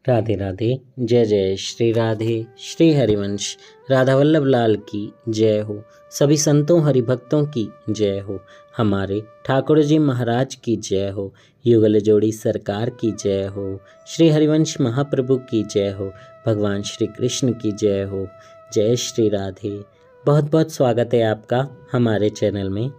राधे राधे। जय जय श्री राधे। श्री हरिवंश राधा वल्लभ लाल की जय हो। सभी संतों हरिभक्तों की जय हो। हमारे ठाकुर जी महाराज की जय हो। युगल जोड़ी सरकार की जय हो। श्री हरिवंश महाप्रभु की जय हो। भगवान श्री कृष्ण की जय हो। जय श्री राधे। बहुत बहुत स्वागत है आपका हमारे चैनल में।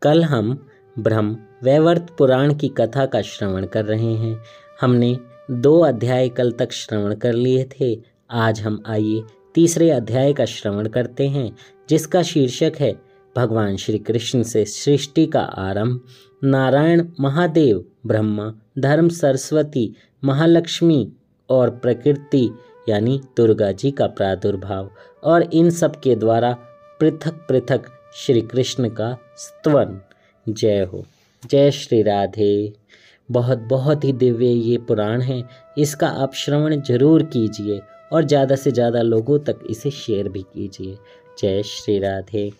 कल हम ब्रह्म वैवर्त पुराण की कथा का श्रवण कर रहे हैं। हमने 2 अध्याय कल तक श्रवण कर लिए थे। आज हम आइए तीसरे अध्याय का श्रवण करते हैं, जिसका शीर्षक है भगवान श्री कृष्ण से सृष्टि का आरंभ, नारायण महादेव, ब्रह्मा, धर्म, सरस्वती, महालक्ष्मी और प्रकृति यानी दुर्गा जी का प्रादुर्भाव और इन सब के द्वारा पृथक पृथक श्री कृष्ण का स्तवन। जय हो। जय श्री राधे। बहुत बहुत ही दिव्य ये पुराण है। इसका आप श्रवण जरूर कीजिए और ज़्यादा से ज़्यादा लोगों तक इसे शेयर भी कीजिए। जय श्री राधे।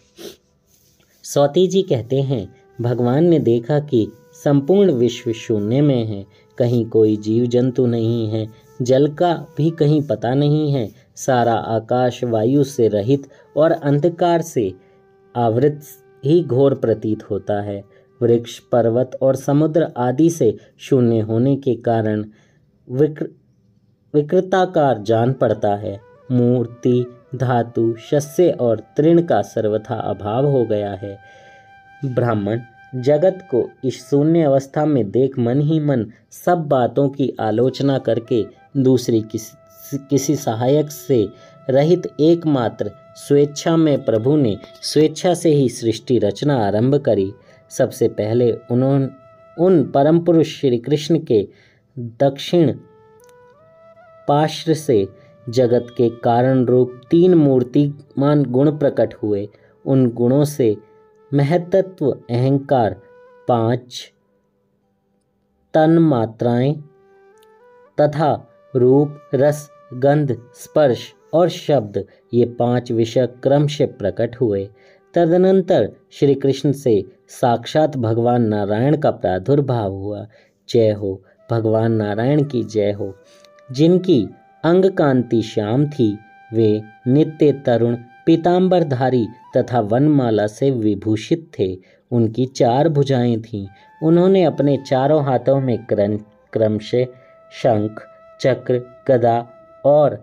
सौती जी कहते हैं, भगवान ने देखा कि संपूर्ण विश्व शून्य में है, कहीं कोई जीव जंतु नहीं है, जल का भी कहीं पता नहीं है। सारा आकाश वायु से रहित और अंधकार से आवृत ही घोर प्रतीत होता है। वृक्ष, पर्वत और समुद्र आदि से शून्य होने के कारण विकृताकार जान पड़ता है। मूर्ति, धातु, शस्य और तृण का सर्वथा अभाव हो गया है। ब्राह्मण जगत को इस शून्य अवस्था में देख मन ही मन सब बातों की आलोचना करके दूसरी किसी सहायक से रहित एकमात्र स्वेच्छा में प्रभु ने स्वेच्छा से ही सृष्टि रचना आरंभ करी। सबसे पहले उन्होंने उन परम पुरुष श्री कृष्ण के दक्षिण पार्श्व से जगत के कारण रूप 3 मूर्तिमान गुण प्रकट हुए। उन गुणों से महत्त्व, अहंकार, 5 तन्मात्राएं तथा रूप, रस, गंध, स्पर्श और शब्द, ये 5 विषय क्रम से प्रकट हुए। तदनंतर श्री कृष्ण से साक्षात भगवान नारायण का प्रादुर्भाव हुआ। जय हो। भगवान नारायण की जय हो। जिनकी अंग कांति श्याम थी, वे नित्य तरुण, पीतांबरधारी तथा वनमाला से विभूषित थे। उनकी 4 भुजाएं थीं। उन्होंने अपने चारों हाथों में क्रमशः शंख, चक्र, गदा और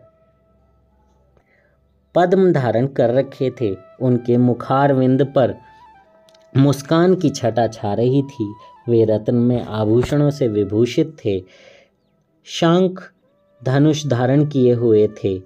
पद्म धारण कर रखे थे। उनके मुखारविंद पर मुस्कान की छटा छा रही थी। वे रत्न में आभूषणों से विभूषित थे। शंख धनुष धारण किए हुए थे।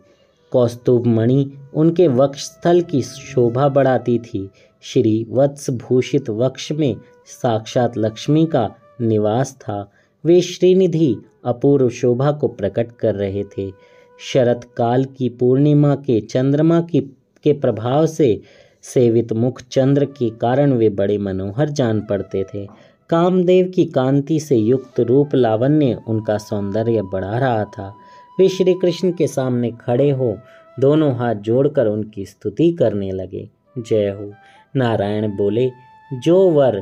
कौस्तुभ मणि उनके वक्षस्थल की शोभा बढ़ाती थी। श्री वत्स भूषित वक्ष में साक्षात लक्ष्मी का निवास था। वे श्रीनिधि अपूर्व शोभा को प्रकट कर रहे थे। शरत काल की पूर्णिमा के चंद्रमा के प्रभाव से सेवित मुख चंद्र के कारण वे बड़े मनोहर जान पड़ते थे। कामदेव की कांति से युक्त रूप लावण्य उनका सौंदर्य बढ़ा रहा था। वे श्री कृष्ण के सामने खड़े हो दोनों हाथ जोड़कर उनकी स्तुति करने लगे। जय हो। नारायण बोले, जो वर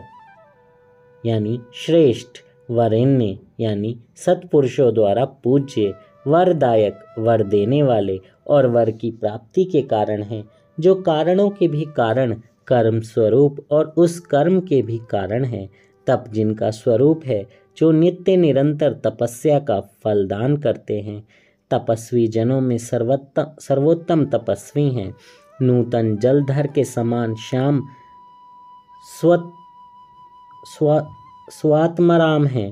यानी श्रेष्ठ, वरेण्य यानी सत्पुरुषों द्वारा पूज्य, वरदायक, वर देने वाले और वर की प्राप्ति के कारण हैं, जो कारणों के भी कारण, कर्म स्वरूप और उस कर्म के भी कारण हैं, तप जिनका स्वरूप है, जो नित्य निरंतर तपस्या का फलदान करते हैं, तपस्वी जनों में सर्वोत्तम तपस्वी हैं, नूतन जलधर के समान श्याम स्वात्मराम हैं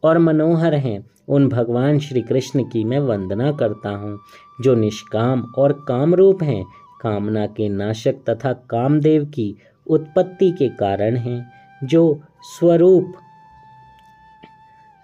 और मनोहर हैं। उन भगवान श्री कृष्ण की मैं वंदना करता हूँ, जो निष्काम और कामरूप हैं, कामना के नाशक तथा कामदेव की उत्पत्ति के कारण हैं, जो स्वरूप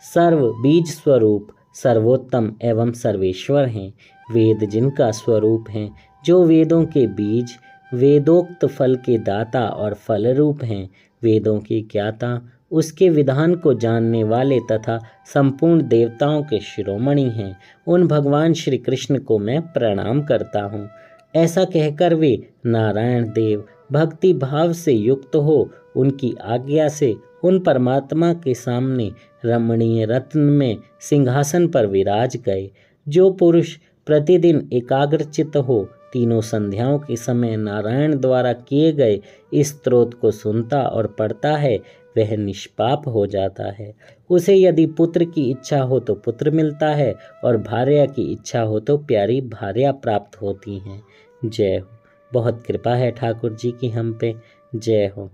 सर्व बीज स्वरूप सर्वोत्तम एवं सर्वेश्वर हैं। वेद जिनका स्वरूप हैं, जो वेदों के बीज, वेदोक्त फल के दाता और फल रूप हैं, वेदों के ज्ञाता, उसके विधान को जानने वाले तथा संपूर्ण देवताओं के शिरोमणि हैं। उन भगवान श्री कृष्ण को मैं प्रणाम करता हूँ। ऐसा कहकर वे नारायण देव भक्ति भाव से युक्त हो उनकी आज्ञा से उन परमात्मा के सामने रमणीय रत्न में सिंहासन पर विराज गए। जो पुरुष प्रतिदिन एकाग्रचित्त हो तीनों संध्याओं के समय नारायण द्वारा किए गए इस स्तोत्र को सुनता और पढ़ता है वह निष्पाप हो जाता है। उसे यदि पुत्र की इच्छा हो तो पुत्र मिलता है और भार्या की इच्छा हो तो प्यारी भार्या प्राप्त होती हैं। जय हो। बहुत कृपा है ठाकुर जी की हम पे। जय हो।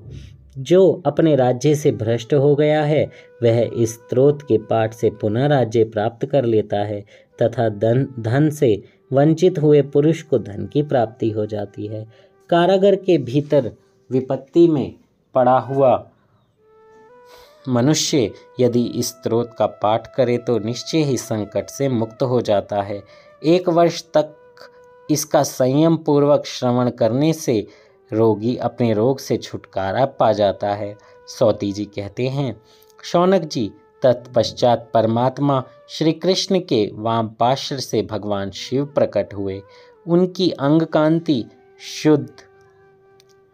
जो अपने राज्य से भ्रष्ट हो गया है वह इस स्तोत्र के पाठ से पुनः राज्य प्राप्त कर लेता है तथा धन से वंचित हुए पुरुष को धन की प्राप्ति हो जाती है। कारागार के भीतर विपत्ति में पड़ा हुआ मनुष्य यदि इस स्तोत्र का पाठ करे तो निश्चय ही संकट से मुक्त हो जाता है। 1 वर्ष तक इसका संयम पूर्वक श्रवण करने से रोगी अपने रोग से छुटकारा पा जाता है। सौती जी कहते हैं, शौनक जी, तत्पश्चात परमात्मा श्री कृष्ण के वाम पार्श्व से भगवान शिव प्रकट हुए। उनकी अंग कांति शुद्ध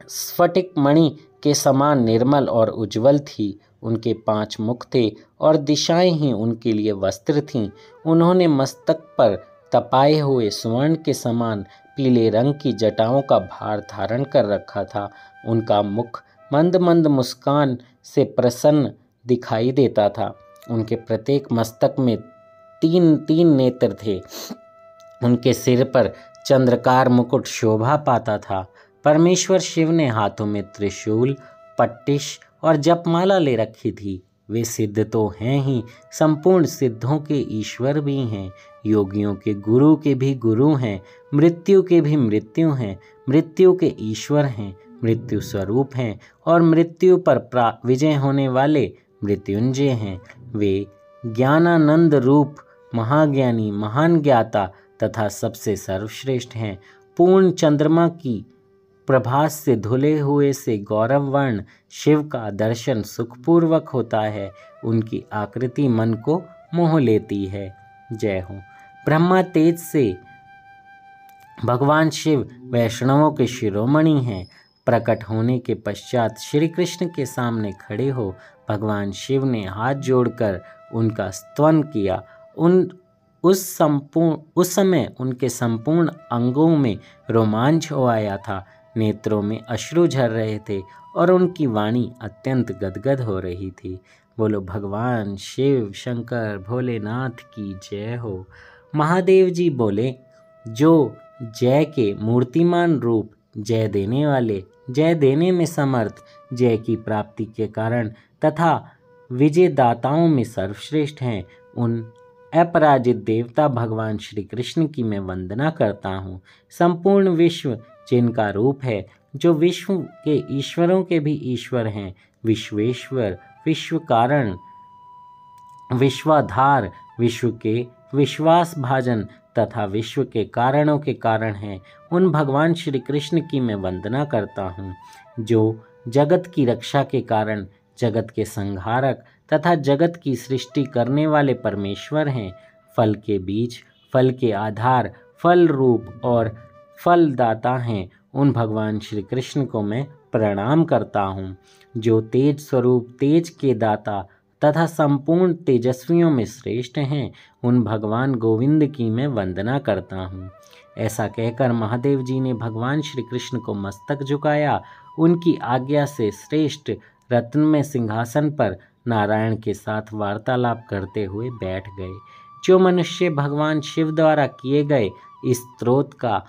स्फटिक मणि के समान निर्मल और उज्जवल थी। उनके 5 मुख थे और दिशाएं ही उनके लिए वस्त्र थीं। उन्होंने मस्तक पर तपाए हुए स्वर्ण के समान पीले रंग की जटाओं का भार धारण कर रखा था। उनका मुख मंद मंद मुस्कान से प्रसन्न दिखाई देता था। उनके प्रत्येक मस्तक में 3 नेत्र थे। उनके सिर पर चंद्रकार मुकुट शोभा पाता था। परमेश्वर शिव ने हाथों में त्रिशूल, पट्टिश और जपमाला ले रखी थी। वे सिद्ध तो हैं ही, संपूर्ण सिद्धों के ईश्वर भी हैं, योगियों के गुरु के भी गुरु हैं, मृत्यु के भी मृत्यु हैं, मृत्यु के ईश्वर हैं, मृत्यु स्वरूप हैं और मृत्यु पर विजय होने वाले मृत्युंजय हैं। वे ज्ञानानंद रूप महाज्ञानी, महान ज्ञाता तथा सबसे सर्वश्रेष्ठ हैं। पूर्ण चंद्रमा की प्रभास से धुले हुए से गौरववर्ण शिव का दर्शन सुखपूर्वक होता है। उनकी आकृति मन को मोह लेती है। जय हो। ब्रह्मा तेज से भगवान शिव वैष्णवों के शिरोमणि हैं। प्रकट होने के पश्चात श्री कृष्ण के सामने खड़े हो भगवान शिव ने हाथ जोड़कर उनका स्तवन किया। उस समय उनके संपूर्ण अंगों में रोमांच हो आया था, नेत्रों में अश्रु झर रहे थे और उनकी वाणी अत्यंत गदगद हो रही थी। बोलो भगवान शिव शंकर भोलेनाथ की जय हो। महादेव जी बोले, जो जय के मूर्तिमान रूप, जय देने वाले, जय देने में समर्थ, जय की प्राप्ति के कारण तथा विजय दाताओं में सर्वश्रेष्ठ हैं, उन अपराजित देवता भगवान श्री कृष्ण की मैं वंदना करता हूँ। संपूर्ण विश्व जिनका रूप है, जो विश्व के ईश्वरों के भी ईश्वर हैं, विश्वेश्वर, विश्व कारण, विश्वाधार, विश्व के विश्वास भाजन तथा विश्व के कारणों के कारण हैं, उन भगवान श्री कृष्ण की मैं वंदना करता हूँ। जो जगत की रक्षा के कारण, जगत के संहारक तथा जगत की सृष्टि करने वाले परमेश्वर हैं। फल के बीज, फल के आधार, फल रूप और फलदाता हैं, उन भगवान श्री कृष्ण को मैं प्रणाम करता हूँ। जो तेज स्वरूप, तेज के दाता तथा संपूर्ण तेजस्वियों में श्रेष्ठ हैं, उन भगवान गोविंद की मैं वंदना करता हूँ। ऐसा कहकर महादेव जी ने भगवान श्री कृष्ण को मस्तक झुकाया। उनकी आज्ञा से श्रेष्ठ रत्नमय सिंहासन पर नारायण के साथ वार्तालाप करते हुए बैठ गए। जो मनुष्य भगवान शिव द्वारा किए गए इस स्तोत्र का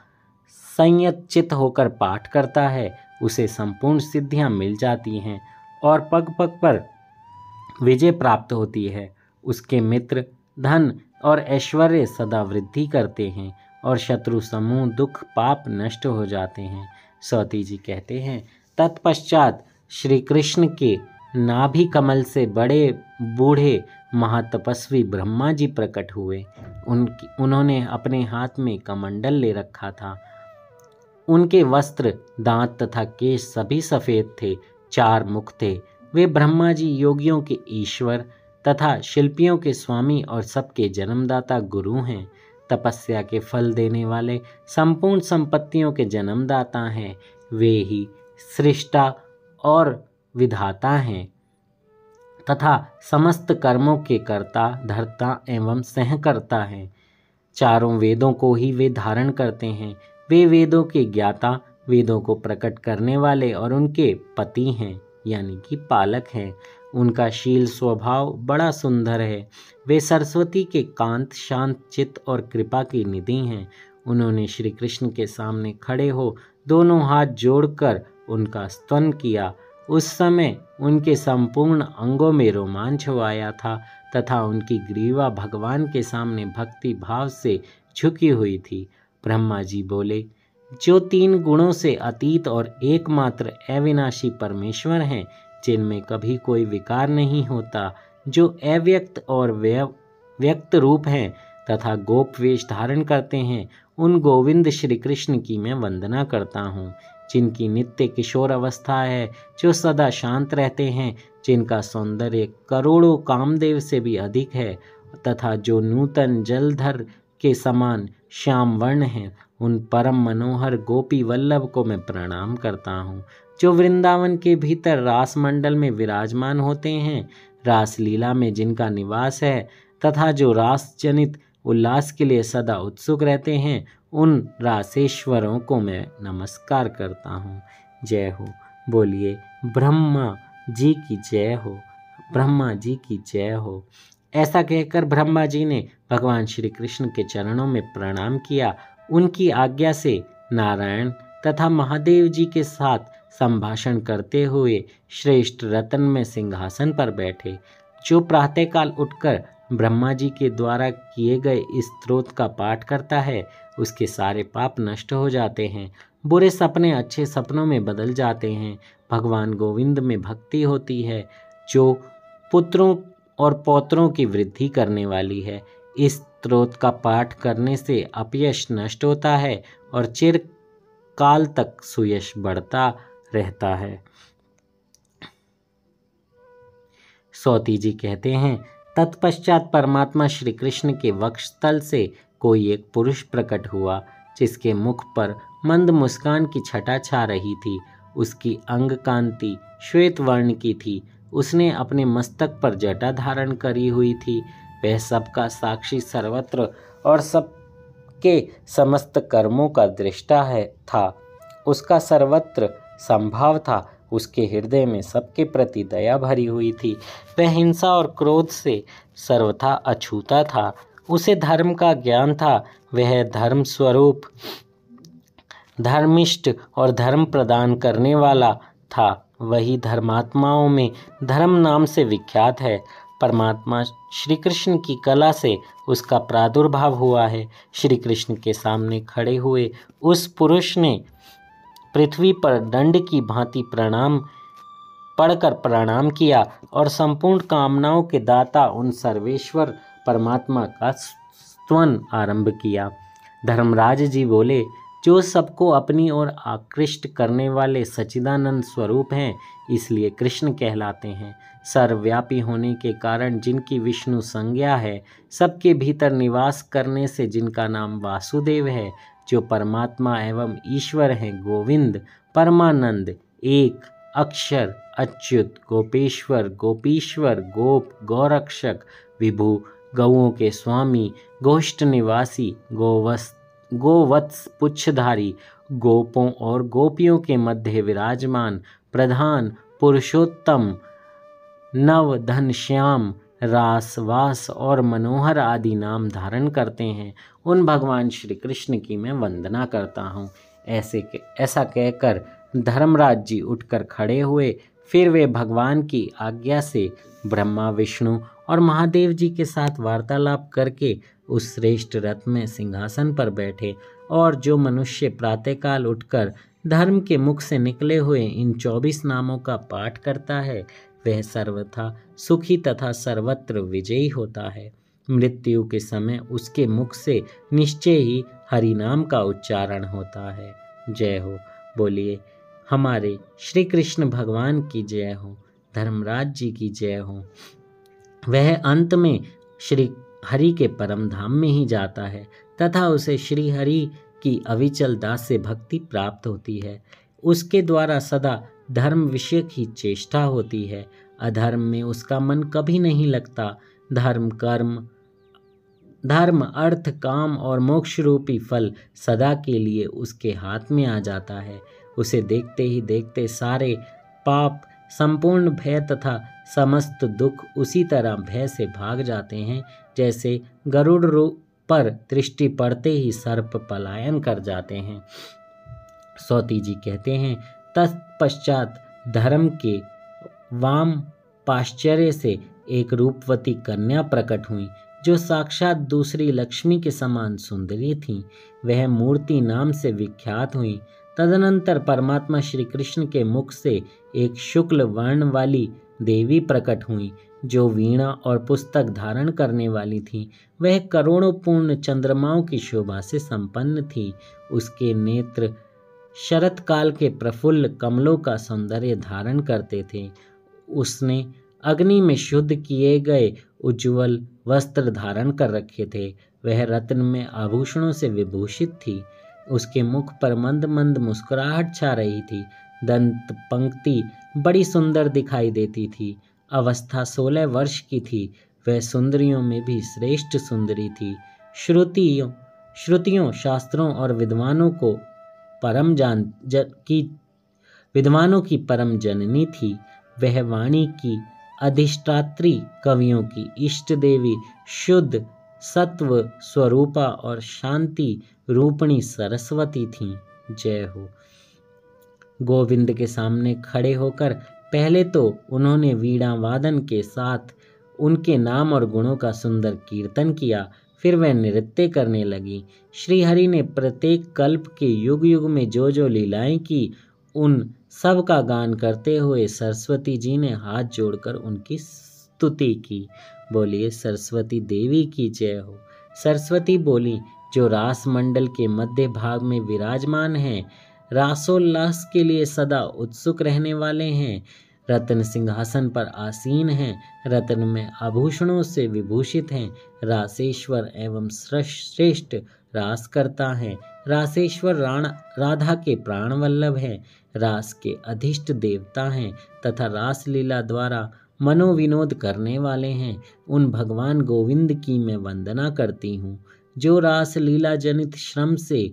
संयत चित्त होकर पाठ करता है, उसे संपूर्ण सिद्धियां मिल जाती हैं और पग पग पर विजय प्राप्त होती है। उसके मित्र धन और ऐश्वर्य सदा वृद्धि करते हैं और शत्रु समूह, दुख, पाप नष्ट हो जाते हैं। सौती जी कहते हैं, तत्पश्चात श्री कृष्ण के नाभि कमल से बड़े बूढ़े महातपस्वी ब्रह्मा जी प्रकट हुए। उन्होंने अपने हाथ में कमंडल ले रखा था। उनके वस्त्र, दांत तथा केश सभी सफ़ेद थे। 4 मुख थे। वे ब्रह्मा जी योगियों के ईश्वर तथा शिल्पियों के स्वामी और सबके जन्मदाता गुरु हैं। तपस्या के फल देने वाले, संपूर्ण संपत्तियों के जन्मदाता हैं। वे ही सृष्टा और विधाता हैं। तथा समस्त कर्मों के कर्ता, धर्ता एवं सहकर्ता है। चारों वेदों को ही वे धारण करते हैं। वे वेदों के ज्ञाता, वेदों को प्रकट करने वाले और उनके पति हैं, यानी कि पालक हैं। उनका शील स्वभाव बड़ा सुंदर है। वे सरस्वती के कांत, शांत चित्त और कृपा की निधि हैं। उन्होंने श्री कृष्ण के सामने खड़े हो दोनों हाथ जोड़कर उनका स्तवन किया। उस समय उनके संपूर्ण अंगों में रोमांच छवाया था तथा उनकी ग्रीवा भगवान के सामने भक्ति भाव से झुकी हुई थी। ब्रह्मा जी बोले, जो 3 गुणों से अतीत और एकमात्र अविनाशी परमेश्वर हैं, जिनमें कभी कोई विकार नहीं होता, जो अव्यक्त और व्यक्त रूप हैं तथा गोप वेश धारण करते हैं, उन गोविंद श्री कृष्ण की मैं वंदना करता हूँ। जिनकी नित्य किशोर अवस्था है, जो सदा शांत रहते हैं, जिनका सौंदर्य करोड़ों कामदेव से भी अधिक है तथा जो नूतन जलधर के समान श्याम वर्ण हैं, उन परम मनोहर गोपी वल्लभ को मैं प्रणाम करता हूँ। जो वृंदावन के भीतर रास मंडल में विराजमान होते हैं, रास लीला में जिनका निवास है तथा जो रास जनित उल्लास के लिए सदा उत्सुक रहते हैं, उन रासेश्वरों को मैं नमस्कार करता हूँ। जय हो। बोलिए ब्रह्मा जी की जय हो, ब्रह्मा जी की जय हो। ऐसा कहकर ब्रह्मा जी ने भगवान श्री कृष्ण के चरणों में प्रणाम किया। उनकी आज्ञा से नारायण तथा महादेव जी के साथ संभाषण करते हुए श्रेष्ठ रत्न में सिंहासन पर बैठे। जो प्रातःकाल उठकर ब्रह्मा जी के द्वारा किए गए इस स्तोत्र का पाठ करता है, उसके सारे पाप नष्ट हो जाते हैं। बुरे सपने अच्छे सपनों में बदल जाते हैं। भगवान गोविंद में भक्ति होती है, जो पुत्रों और पौत्रों की वृद्धि करने वाली है। इस स्तोत्र का पाठ करने से अपयश नष्ट होता है और चिरकाल तक सुयश बढ़ता रहता है। सौती जी कहते हैं, तत्पश्चात परमात्मा श्री कृष्ण के वक्षस्थल से कोई एक पुरुष प्रकट हुआ, जिसके मुख पर मंद मुस्कान की छटा छा रही थी। उसकी अंग कांति श्वेत वर्ण की थी। उसने अपने मस्तक पर जटा धारण करी हुई थी। वह सबका साक्षी, सर्वत्र और सबके समस्त कर्मों का दृष्टा था। उसका सर्वत्र संभाव था। उसके हृदय में सबके प्रति दया भरी हुई थी। वह हिंसा और क्रोध से सर्वथा अछूता था। उसे धर्म का ज्ञान था। वह धर्म स्वरूप, धर्मिष्ठ और धर्म प्रदान करने वाला था। वही धर्मात्माओं में धर्म नाम से विख्यात है। परमात्मा श्री कृष्ण की कला से उसका प्रादुर्भाव हुआ है। श्री कृष्ण के सामने खड़े हुए उस पुरुष ने पृथ्वी पर दंड की भांति पढ़कर प्रणाम किया और संपूर्ण कामनाओं के दाता उन सर्वेश्वर परमात्मा का स्तवन आरंभ किया। धर्मराज जी बोले, जो सबको अपनी ओर आकृष्ट करने वाले सच्चिदानंद स्वरूप हैं, इसलिए कृष्ण कहलाते हैं। सर्वव्यापी होने के कारण जिनकी विष्णु संज्ञा है, सबके भीतर निवास करने से जिनका नाम वासुदेव है, जो परमात्मा एवं ईश्वर हैं, गोविंद, परमानंद, एक, अक्षर, अच्युत, गोपेश्वर, गोपीश्वर, गोप, गौरक्षक, विभु, गौओं के स्वामी, गोष्ठ निवासी, गोवत्स पुच्छधारी, गोपों और गोपियों के मध्य विराजमान, प्रधान, पुरुषोत्तम, नव, धन, श्याम, रास, वास और मनोहर आदि नाम धारण करते हैं, उन भगवान श्री कृष्ण की मैं वंदना करता हूँ। ऐसा कहकर धर्मराज जी उठकर खड़े हुए। फिर वे भगवान की आज्ञा से ब्रह्मा, विष्णु और महादेव जी के साथ वार्तालाप करके उस श्रेष्ठ रथ में सिंहासन पर बैठे। और जो मनुष्य प्रातःकाल उठकर धर्म के मुख से निकले हुए इन 24 नामों का पाठ करता है, वह सर्वथा सुखी तथा सर्वत्र विजयी होता है। मृत्यु के समय उसके मुख से निश्चय ही हरि नाम का उच्चारण होता है। जय हो। बोलिए हमारे श्री कृष्ण भगवान की जय हो, धर्मराज जी की जय हो। वह अंत में श्री हरि के परम धाम में ही जाता है तथा उसे श्री हरि की अविचल दास से भक्ति प्राप्त होती है। उसके द्वारा सदा धर्म विषयक ही चेष्टा होती है। अधर्म में उसका मन कभी नहीं लगता। धर्म अर्थ काम और मोक्ष रूपी फल सदा के लिए उसके हाथ में आ जाता है। उसे देखते ही देखते सारे पाप, संपूर्ण भय तथा समस्त दुख उसी तरह भय से भाग जाते हैं जैसे गरुड़ रूप पर दृष्टि पड़ते ही सर्प पलायन कर जाते हैं। सौती जी कहते हैं, तत्पश्चात धर्म के वाम पाश्चर्य से एक रूपवती कन्या प्रकट हुई जो साक्षात दूसरी लक्ष्मी के समान सुंदरी थी। वह मूर्ति नाम से विख्यात हुई। तदनंतर परमात्मा श्री कृष्ण के मुख से एक शुक्ल वर्ण वाली देवी प्रकट हुई जो वीणा और पुस्तक धारण करने वाली थी। वह करोड़ों पूर्ण चंद्रमाओं की शोभा से संपन्न थी। उसके नेत्र शरत काल के प्रफुल्ल कमलों का सौंदर्य धारण करते थे। उसने अग्नि में शुद्ध किए गए उज्ज्वल वस्त्र धारण कर रखे थे। वह रत्न में आभूषणों से विभूषित थी। उसके मुख पर मंद मंद मुस्कुराहट छा रही थी। दंत पंक्ति बड़ी सुंदर दिखाई देती थी। अवस्था 16 वर्ष की थी। वह सुंदरियों में भी श्रेष्ठ सुंदरी थी। श्रुतियों शास्त्रों और विद्वानों की परम जननी थी। वह वाणी की अधिष्ठात्री, कवियों की इष्ट देवी, शुद्ध सत्व स्वरूपा और शांति रूपणी सरस्वती थी। जय हो। गोविंद के सामने खड़े होकर पहले तो उन्होंने वीणा वादन के साथ उनके नाम और गुणों का सुंदर कीर्तन किया। फिर वह नृत्य करने लगी। श्री हरि ने प्रत्येक कल्प के युग युग में जो जो लीलाएं की उन सब का गान करते हुए सरस्वती जी ने हाथ जोड़कर उनकी स्तुति की। बोलिए सरस्वती देवी की जय हो। सरस्वती बोली, जो रास मंडल के मध्य भाग में विराजमान हैं, रासोल्लास के लिए सदा उत्सुक रहने वाले हैं, रत्न सिंहासन पर आसीन हैं, रत्न में आभूषणों से विभूषित हैं, रासेश्वर एवं श्रेष्ठ रास करता है, रासेश्वर राधा के प्राण वल्लभ हैं, रास के अधिष्ट देवता हैं तथा रास लीला द्वारा मनोविनोद करने वाले हैं। उन भगवान गोविंद की मैं वंदना करती हूँ जो रास लीला जनित श्रम से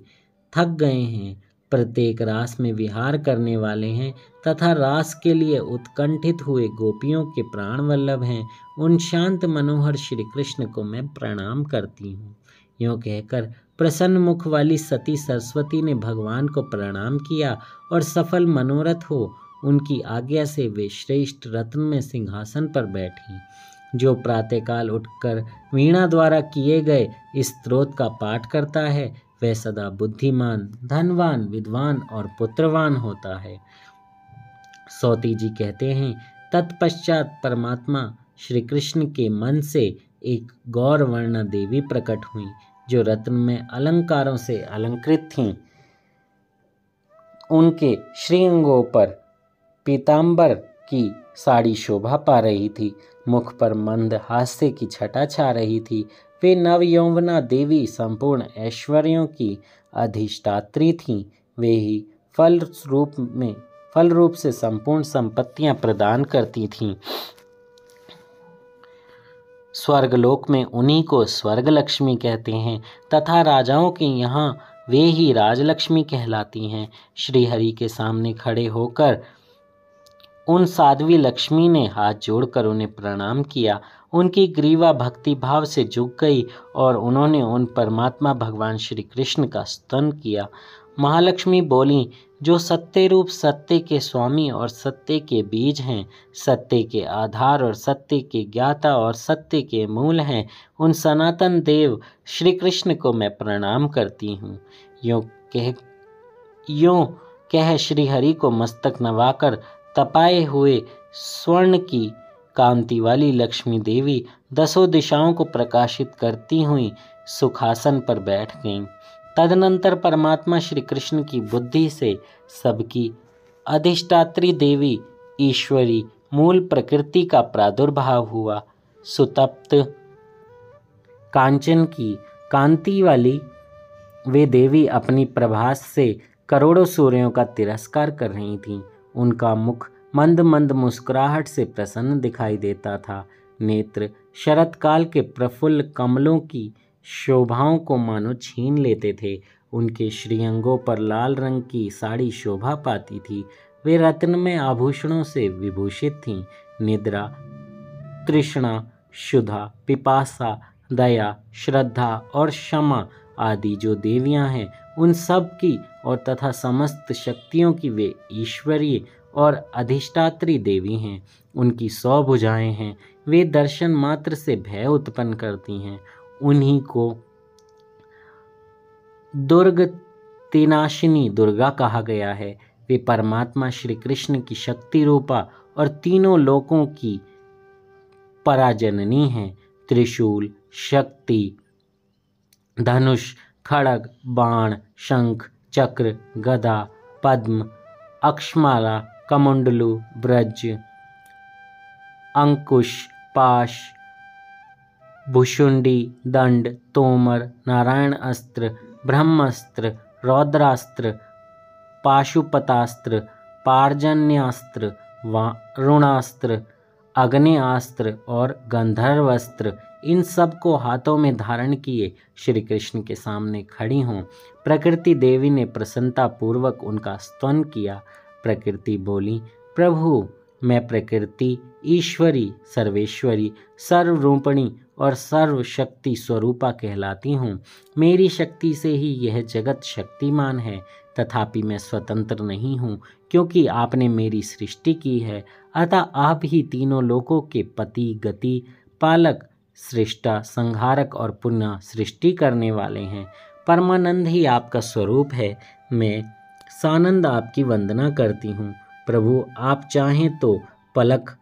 थक गए हैं, प्रत्येक रास में विहार करने वाले हैं तथा रास के लिए उत्कंठित हुए गोपियों के प्राण वल्लभ हैं। उन शांत मनोहर श्री कृष्ण को मैं प्रणाम करती हूँ। यूँ कहकर प्रसन्न मुख वाली सती सरस्वती ने भगवान को प्रणाम किया और सफल मनोरथ हो उनकी आज्ञा से वे श्रेष्ठ रत्न में सिंहासन पर बैठी। जो प्रातःकाल उठकर वीणा द्वारा किए गए इस स्तोत्र का पाठ करता है वह सदा बुद्धिमान, धनवान, विद्वान और पुत्रवान होता है। सौती जी कहते हैं, तत्पश्चात परमात्मा श्री कृष्ण के मन से एक गौर वर्ण देवी प्रकट हुई जो रत्न में अलंकारों से अलंकृत थीं। उनके श्रीअंगों पर पीतांबर की साड़ी शोभा पा रही थी। मुख पर मंद हास्य की छटा छा रही थी। वे नव यौवना देवी संपूर्ण ऐश्वर्यों की अधिष्ठात्री थीं। वे ही फल रूप से संपूर्ण संपत्तियां प्रदान करती थीं। स्वर्गलोक में उन्हीं को स्वर्ग लक्ष्मी कहते हैं तथा राजाओं के यहाँ वे ही राजलक्ष्मी कहलाती हैं। श्री हरि के सामने खड़े होकर उन साध्वी लक्ष्मी ने हाथ जोड़कर उन्हें प्रणाम किया। उनकी ग्रीवा भक्ति भाव से झुक गई और उन्होंने उन परमात्मा भगवान श्री कृष्ण का स्तुति किया। महालक्ष्मी बोली, जो सत्य रूप सत्य के स्वामी और सत्य के बीज हैं, सत्य के आधार और सत्य के ज्ञाता और सत्य के मूल हैं, उन सनातन देव श्री कृष्ण को मैं प्रणाम करती हूँ। यूँ कह श्री हरि को मस्तक नवाकर तपाए हुए स्वर्ण की कांति वाली लक्ष्मी देवी दसों दिशाओं को प्रकाशित करती हुई सुखासन पर बैठ गईं। तदनंतर परमात्मा श्री कृष्ण की बुद्धि से सबकी अधिष्ठात्री देवी ईश्वरी मूल प्रकृति का प्रादुर्भाव हुआ। सुतप्त कांचन की कांति वाली वे देवी अपनी प्रभास से करोड़ों सूर्यों का तिरस्कार कर रही थीं। उनका मुख मंद मंद मुस्कुराहट से प्रसन्न दिखाई देता था। नेत्र शरतकाल के प्रफुल्ल कमलों की शोभाओं को मानो छीन लेते थे। उनके श्रीअंगों पर लाल रंग की साड़ी शोभा पाती थी। वे रत्नमय आभूषणों से विभूषित थीं। निद्रा, तृष्णा, क्षुधा, पिपासा, दया, श्रद्धा और क्षमा आदि जो देवियां हैं, उन सब की और तथा समस्त शक्तियों की वे ईश्वरीय और अधिष्ठात्री देवी हैं। उनकी 100 भुजाएं हैं। वे दर्शन मात्र से भय उत्पन्न करती हैं। उन्हीं को दुर्गतिनाशिनी दुर्गा कहा गया है। वे परमात्मा श्री कृष्ण की शक्ति रूपा और तीनों लोकों की पराजननी हैं। त्रिशूल, शक्ति, धनुष, खड़ग, बाण, शंख, चक्र, गदा, पद्म, अक्षमाला, कमंडलू, ब्रज, अंकुश, पाश, भुशुंडी, दंड, तोमर, नारायण अस्त्र, ब्रह्मास्त्र, रौद्रास्त्र, पाशुपतास्त्र, पार्जन्यास्त्र, वारुणास्त्र, अग्नेयास्त्र और गंधर्वास्त्र, इन सब को हाथों में धारण किए श्री कृष्ण के सामने खड़ी हों। प्रकृति देवी ने प्रसन्नता पूर्वक उनका स्तवन किया। प्रकृति बोली, प्रभु, मैं प्रकृति ईश्वरी, सर्वेश्वरी, सर्वरूपिणी और सर्वशक्ति स्वरूपा कहलाती हूँ। मेरी शक्ति से ही यह जगत शक्तिमान है। तथापि मैं स्वतंत्र नहीं हूँ, क्योंकि आपने मेरी सृष्टि की है। अतः आप ही तीनों लोकों के पति, गति, पालक, सृष्टा, संहारक और पुनः सृष्टि करने वाले हैं। परमानंद ही आपका स्वरूप है। मैं सानंद आपकी वंदना करती हूँ। प्रभु, आप चाहें तो पलक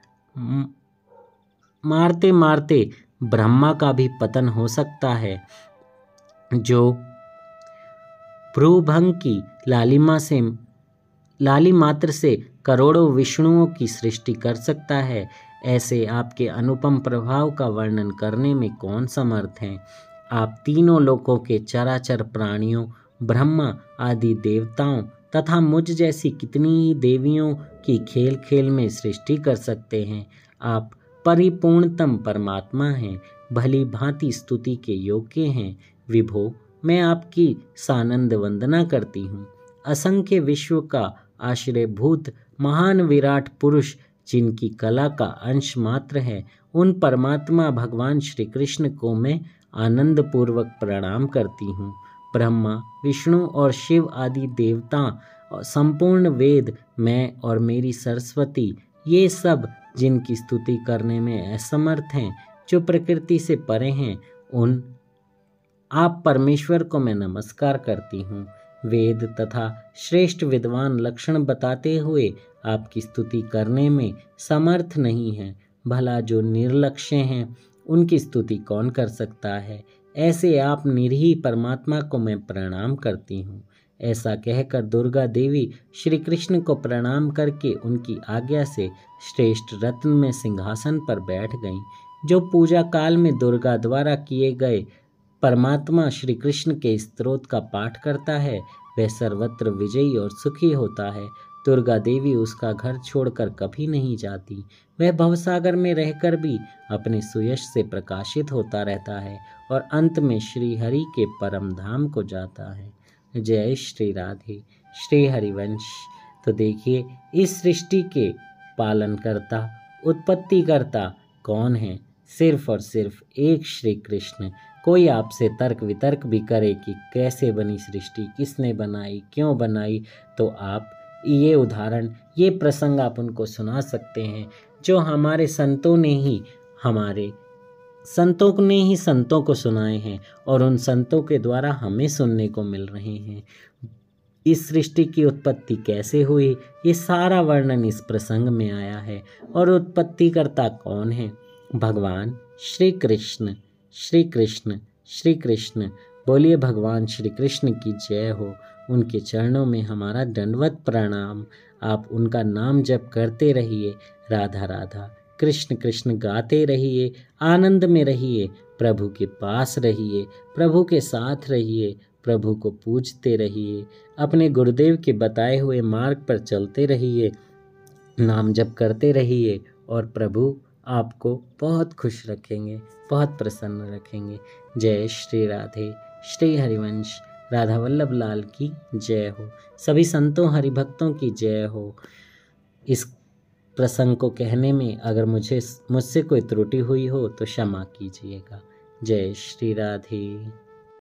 मारते मारते ब्रह्मा का भी पतन हो सकता है, जो भ्रूभंग की लाली मात्र से करोड़ों विष्णुओं की सृष्टि कर सकता है। ऐसे आपके अनुपम प्रभाव का वर्णन करने में कौन समर्थ है। आप तीनों लोकों के चराचर प्राणियों, ब्रह्मा आदि देवताओं तथा मुझ जैसी कितनी ही देवियों की खेल खेल में सृष्टि कर सकते हैं। आप परिपूर्णतम परमात्मा हैं, भली भांति स्तुति के योग्य हैं। विभो, मैं आपकी सानंद वंदना करती हूँ। असंख्य विश्व का आश्रयभूत महान विराट पुरुष, जिनकी कला का अंश मात्र है, उन परमात्मा भगवान श्री कृष्ण को मैं आनंद पूर्वक प्रणाम करती हूँ। ब्रह्मा, विष्णु और शिव आदि देवता और संपूर्ण वेद, मैं और मेरी सरस्वती, ये सब जिनकी स्तुति करने में असमर्थ हैं, जो प्रकृति से परे हैं, उन आप परमेश्वर को मैं नमस्कार करती हूँ। वेद तथा श्रेष्ठ विद्वान लक्षण बताते हुए आपकी स्तुति करने में समर्थ नहीं है। भला जो निर्लक्ष्य हैं, उनकी स्तुति कौन कर सकता है। ऐसे आप निरीह परमात्मा को मैं प्रणाम करती हूँ। ऐसा कहकर दुर्गा देवी श्री कृष्ण को प्रणाम करके उनकी आज्ञा से श्रेष्ठ रत्न में सिंहासन पर बैठ गईं। जो पूजा काल में दुर्गा द्वारा किए गए परमात्मा श्री कृष्ण के स्तोत्र का पाठ करता है, वह सर्वत्र विजयी और सुखी होता है। दुर्गा देवी उसका घर छोड़कर कभी नहीं जाती। वह भवसागर में रहकर भी अपने सुयश से प्रकाशित होता रहता है और अंत में श्री हरि के परम धाम को जाता है। जय श्री राधे। श्री हरिवंश। तो देखिए, इस सृष्टि के पालनकर्ता, उत्पत्तिकर्ता कौन है? सिर्फ और सिर्फ एक श्री कृष्ण। कोई आपसे तर्क वितर्क भी करे कि कैसे बनी सृष्टि, किसने बनाई, क्यों बनाई, तो आप ये उदाहरण, ये प्रसंग आप उनको सुना सकते हैं, जो हमारे संतों ने ही संतों को सुनाए हैं और उन संतों के द्वारा हमें सुनने को मिल रहे हैं। इस सृष्टि की उत्पत्ति कैसे हुई, ये सारा वर्णन इस प्रसंग में आया है। और उत्पत्तिकर्ता कौन है? भगवान श्री कृष्ण। श्री कृष्ण, श्री कृष्ण। बोलिए भगवान श्री कृष्ण की जय हो। उनके चरणों में हमारा दंडवत प्रणाम। आप उनका नाम जप करते रहिए, राधा राधा, कृष्ण कृष्ण गाते रहिए, आनंद में रहिए, प्रभु के पास रहिए, प्रभु के साथ रहिए, प्रभु को पूजते रहिए, अपने गुरुदेव के बताए हुए मार्ग पर चलते रहिए नाम जप करते रहिए और प्रभु आपको बहुत खुश रखेंगे, बहुत प्रसन्न रखेंगे। जय श्री राधे। श्री हरिवंश राधा वल्लभ लाल की जय हो। सभी संतों हरिभक्तों की जय हो। इस प्रसंग को कहने में अगर मुझसे कोई त्रुटि हुई हो तो क्षमा कीजिएगा। जय श्री राधे।